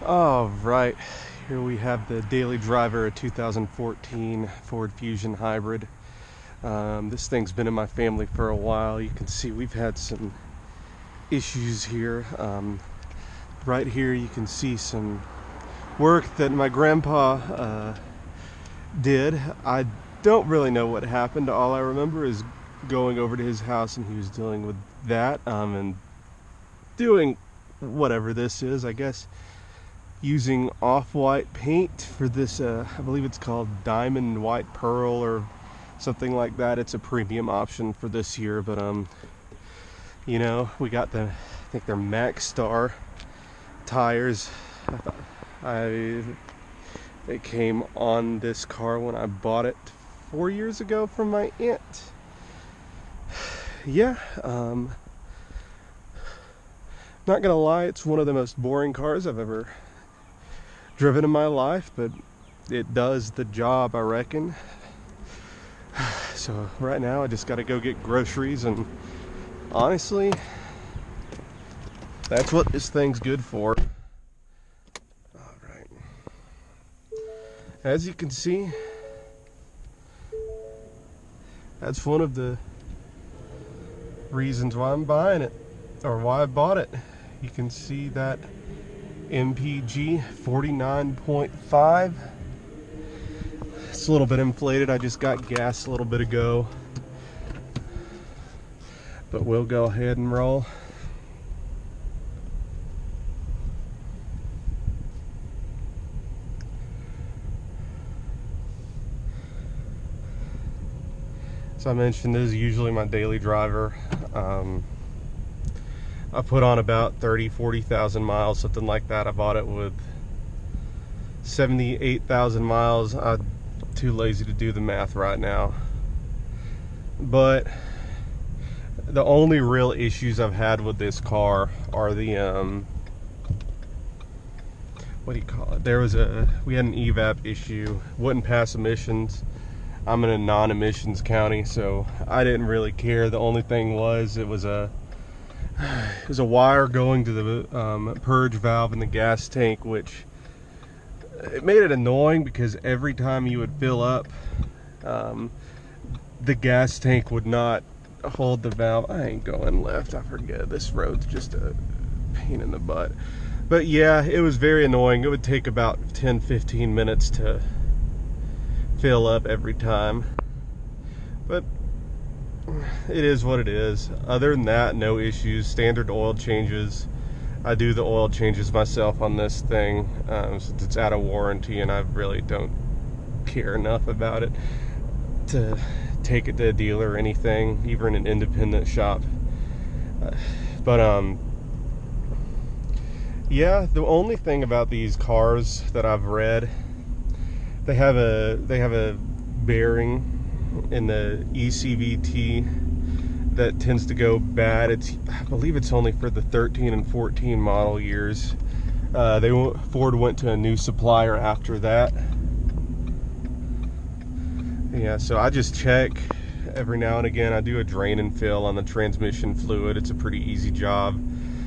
All right, here we have the daily driver, a 2014 Ford Fusion Hybrid. This thing's been in my family for a while. You can see we've had some issues here. Right here you can see some work that my grandpa did. I don't really know what happened. All I remember is going over to his house and he was dealing with that and doing whatever this is, I guess. Using off-white paint for this, I believe it's called Diamond White Pearl or something like that. It's a premium option for this year, but you know, we got the, I think they're Max Star tires. It came on this car when I bought it 4 years ago from my aunt. Yeah, not gonna lie, it's one of the most boring cars I've ever driven in my life, but it does the job, I reckon. So right now I just got to go get groceries, and honestly, that's what this thing's good for. All right, as you can see, that's one of the reasons why I'm buying it, or why I bought it. You can see that MPG 49.5. It's a little bit inflated. I just got gas a little bit ago, but we'll go ahead and roll. So I mentioned this is usually my daily driver. I put on about 40,000 miles, something like that. I bought it with 78,000 miles. I'm too lazy to do the math right now. But the only real issues I've had with this car are the, what do you call it? We had an evap issue, wouldn't pass emissions. I'm in a non-emissions county, so I didn't really care. The only thing was, it was a wire going to the purge valve in the gas tank, which it made it annoying because every time you would fill up, the gas tank would not hold the valve. I ain't going left, I forget. This road's just a pain in the butt. But yeah, it was very annoying. It would take about 10-15 minutes to fill up every time. But it is what it is. Other than that, no issues. Standard oil changes. I do the oil changes myself on this thing, since it's out of warranty, and I really don't care enough about it to take it to a dealer or anything, even an independent shop. But yeah, the only thing about these cars that I've read, they have a bearing in the ECVT that tends to go bad. I believe it's only for the 13 and 14 model years. Ford went to a new supplier after that. Yeah, so I just check every now and again. I do a drain and fill on the transmission fluid. It's a pretty easy job.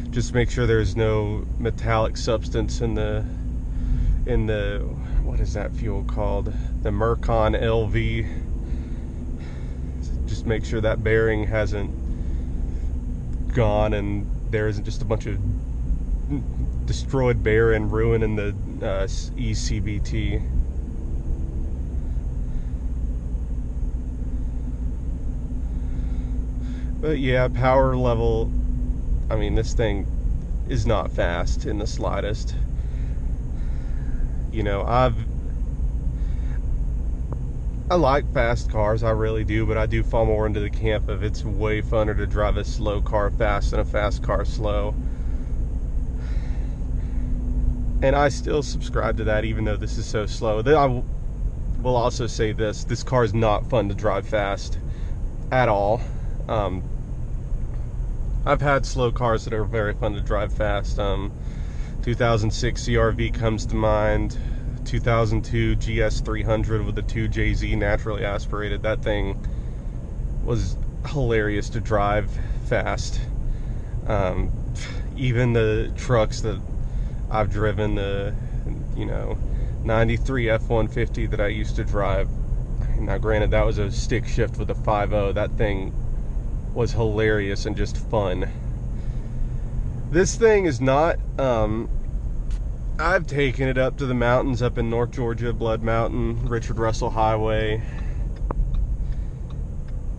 Just make sure there's no metallic substance in the what is that fuel called? The Mercon LV. Just make sure that bearing hasn't gone and there isn't just a bunch of destroyed bearing ruining the ECVT. But yeah, power level, I mean, this thing is not fast in the slightest. You know, I like fast cars, I really do, but I do fall more into the camp of it's way funner to drive a slow car fast than a fast car slow. And I still subscribe to that, even though this is so slow. I will also say this car is not fun to drive fast at all. I've had slow cars that are very fun to drive fast. 2006 CR-V comes to mind. 2002 GS300 with the 2JZ naturally aspirated. That thing was hilarious to drive fast. Even the trucks that I've driven the, 93 F-150 that I used to drive. Now, granted, that was a stick shift with a 5.0. That thing was hilarious and just fun. This thing is not, I've taken it up to the mountains up in North Georgia, Blood Mountain, Richard Russell Highway.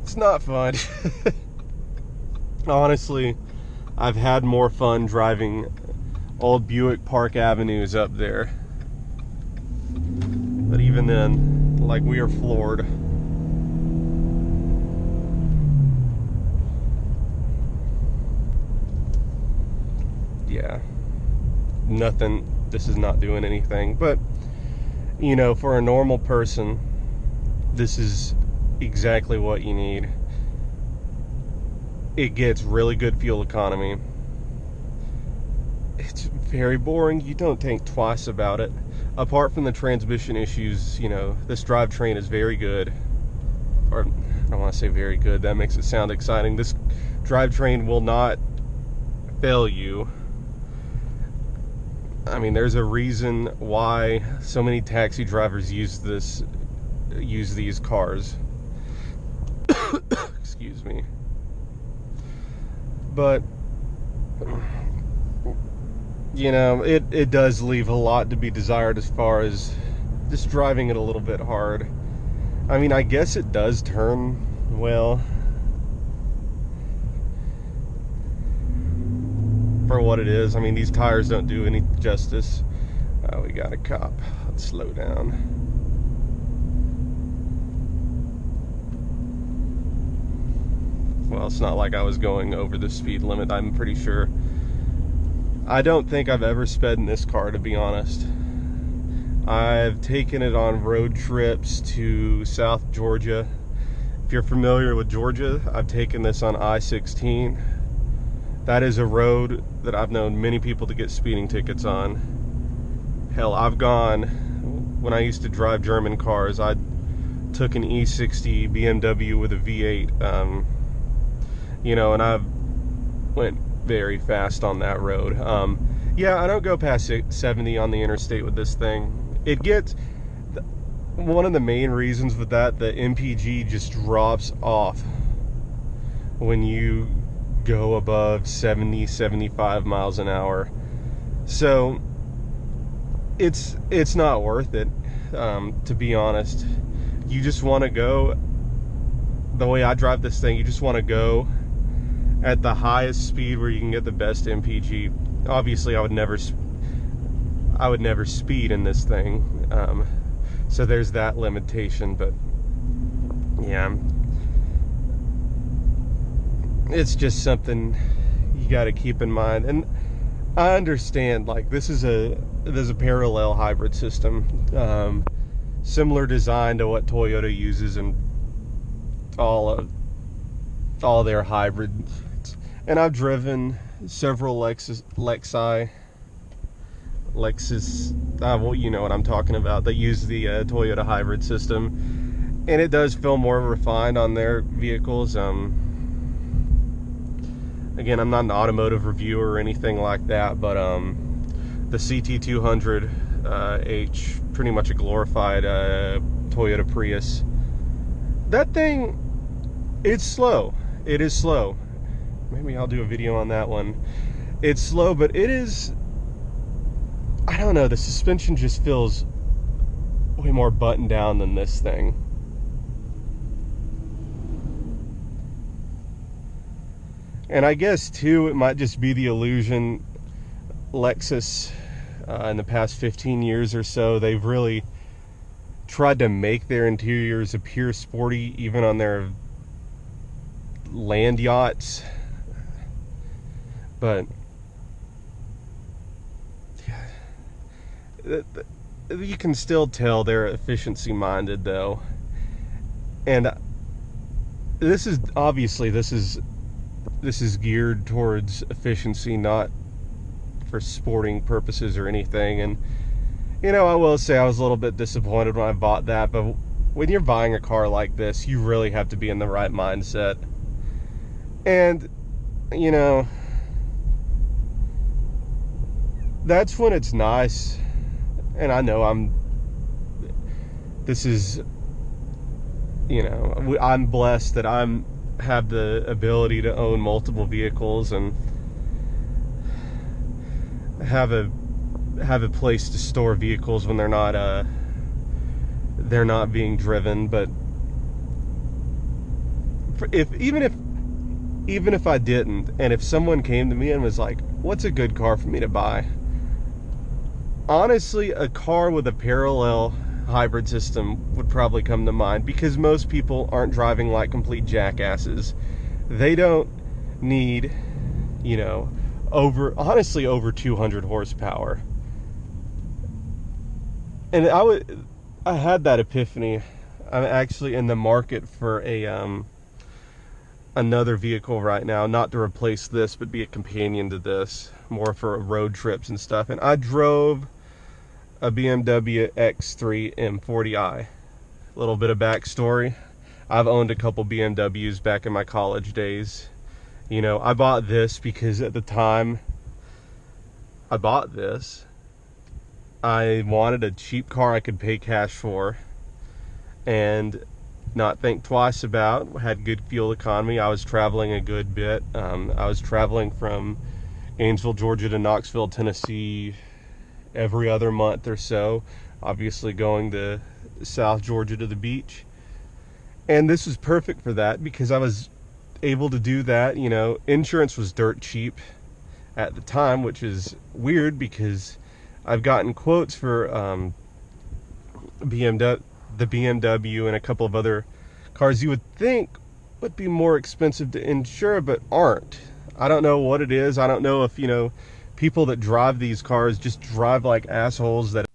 It's not fun. Honestly, I've had more fun driving old Buick Park Avenues up there. But even then, like, we are floored. Yeah, nothing, this is not doing anything. But, for a normal person, this is exactly what you need. It gets really good fuel economy. It's very boring. You don't think twice about it. Apart from the transmission issues, this drivetrain is very good. Or, I don't want to say very good, that makes it sound exciting. This drivetrain will not fail you. I mean, there's a reason why so many taxi drivers use these cars. Excuse me. But, it does leave a lot to be desired as far as just driving it a little bit hard. I mean, I guess it does turn well. For what it is. I mean, these tires don't do any justice. We got a cop. Let's slow down. Well, it's not like I was going over the speed limit, I'm pretty sure. I don't think I've ever sped in this car, to be honest. I've taken it on road trips to South Georgia. If you're familiar with Georgia, I've taken this on I-16. That is a road that I've known many people to get speeding tickets on. Hell, I've gone, when I used to drive German cars, I took an E60 BMW with a V8, and I went very fast on that road. Yeah, I don't go past 70 on the interstate with this thing. It gets, one of the main reasons with that, the MPG just drops off when you go above 70, 75 miles an hour. So it's not worth it, to be honest. You just want to go, the way I drive this thing, you just want to go at the highest speed where you can get the best MPG. Obviously, I would never speed in this thing, so there's that limitation. But yeah, it's just something you got to keep in mind. And I understand, like, there's a parallel hybrid system, similar design to what Toyota uses in all their hybrids. And I've driven several Lexus, well, you know what I'm talking about, that use the Toyota hybrid system, and it does feel more refined on their vehicles. Again, I'm not an automotive reviewer or anything like that, but the CT200H, pretty much a glorified Toyota Prius, that thing, it's slow. It is slow. Maybe I'll do a video on that one. It's slow, but it is, I don't know, the suspension just feels way more buttoned down than this thing. And I guess too, it might just be the illusion. Lexus, in the past 15 years or so, they've really tried to make their interiors appear sporty, even on their land yachts. But yeah, you can still tell they're efficiency minded, though. And this is obviously, this is geared towards efficiency, not for sporting purposes or anything. And I will say I was a little bit disappointed when I bought that, but when you're buying a car like this, you really have to be in the right mindset. And that's when it's nice. And I know I'm blessed that have the ability to own multiple vehicles and have a place to store vehicles when they're not being driven. But even if I didn't, and if someone came to me and was like, what's a good car for me to buy? Honestly, a car with a parallel hybrid system would probably come to mind, because most people aren't driving like complete jackasses. They don't need, over 200 horsepower. And I had that epiphany. I'm actually in the market for another vehicle right now, not to replace this, but be a companion to this, more for road trips and stuff. And I drove a BMW X3 M40i. A little bit of backstory. I've owned a couple BMWs back in my college days. I bought this because at the time I bought this, I wanted a cheap car I could pay cash for and not think twice about. Had good fuel economy. I was traveling a good bit. I was traveling from Gainesville, Georgia to Knoxville, Tennessee every other month or so, obviously going to South Georgia to the beach. And this was perfect for that because I was able to do that. Insurance was dirt cheap at the time, which is weird because I've gotten quotes for the BMW and a couple of other cars you would think would be more expensive to insure, but aren't. I don't know what it is. I don't know if, people that drive these cars just drive like assholes that